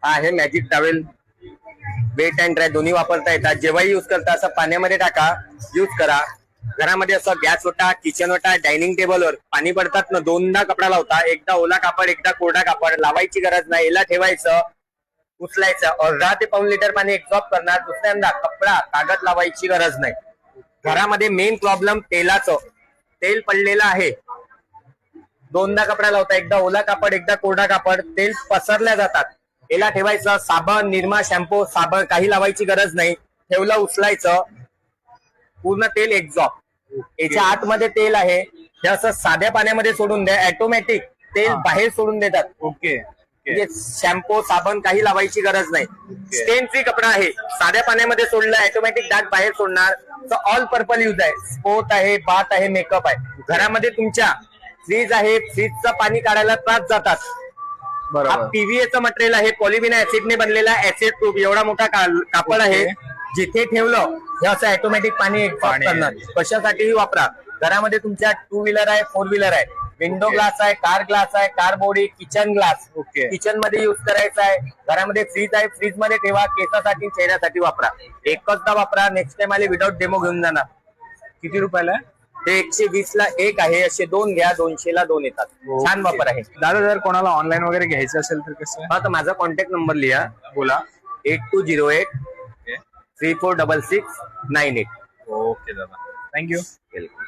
हा आहे magic towel, wet and dry दोन्ही वापरता येतात. जेव्हाही युज करता असं पाण्यामध्ये टाका, युज करा. घरामध्ये असं गॅस ओटा, किचन ओटा, डायनिंग टेबलवर पाणी पडतात ना, दोनदा कपडा लावता, एकदा ओला कापड एकदा कोरडा कापड. लावायची गरज नाही, याला ठेवायचं, उचलायचं, अर्धा ते पाऊण लिटर पाणी एक्झॉस्ट करणार. दुसऱ्यांदा कपडा कागद लावायची गरज नाही. घरामध्ये मेन प्रॉब्लेम तेलाचं, तेल पडलेलं आहे. दोनदा कपडा लावता, एकदा ओला कापड एकदा कोरडा कापड, तेल पसरल्या जातात. याला ठेवायचं, साबण, निरमा, शॅम्पू, साबण काही लावायची गरज नाही. ठेवलं, उचलायचं, पूर्ण तेल एक्झॉस्ट. याच्या आतमध्ये तेल आहे, हे असं साध्या पाण्यामध्ये सोडून द्या, ऑटोमॅटिक तेल बाहेर सोडून देतात. ओके. म्हणजे शॅम्पू साबण काही लावायची गरज नाही. स्टेन फ्री कपडा आहे, साध्या पाण्यामध्ये सोडलं ऑटोमॅटिक डाग बाहेर सोडणार. ऑल पर्पल यूज आहे, स्पोर्ट आहे, बाथ आहे, मेकअप आहे. घरामध्ये तुमच्या फ्रीज आहे, फ्रीजचं पाणी काढायला त्रास जातात. हा पीव्हीएचं मटेरियल आहे, पॉलिविन ऍसिडने बनलेला ऍसिड प्रूफ. एवढा मोठा कापड आहे, जिथे ठेवलं हे असं ऑटोमॅटिक पाणी एक्झॉस्ट करणार. कशासाठीही वापरा. घरामध्ये तुमच्या 2 व्हीलर आहे, 4 व्हीलर आहे, विंडो ग्लास आहे, कार ग्लास आहे, car body, kitchen glass, kitchen मध्ये युज करायचा आहे. घरामध्ये फ्रीज आहे, फ्रीज मध्ये ठेवा, केसासाठी चेहऱ्यासाठी वापरा. एकचदा वापरा, नेक्स्ट टाइम आले विदाउट डेमो घेऊन जाणार. किती रुपयाला? ते 120 ला एक आहे, असे 2 घ्या, 200 ला 2 येतात. छान वापर आहे. दादा जर कोणाला ऑनलाईन वगैरे घ्यायचं असेल तर कसं? हा, तर माझा कॉन्टॅक्ट नंबर लिहा, बोला. 8208 346698. ओके दादा, थँक्यू. वेलकम.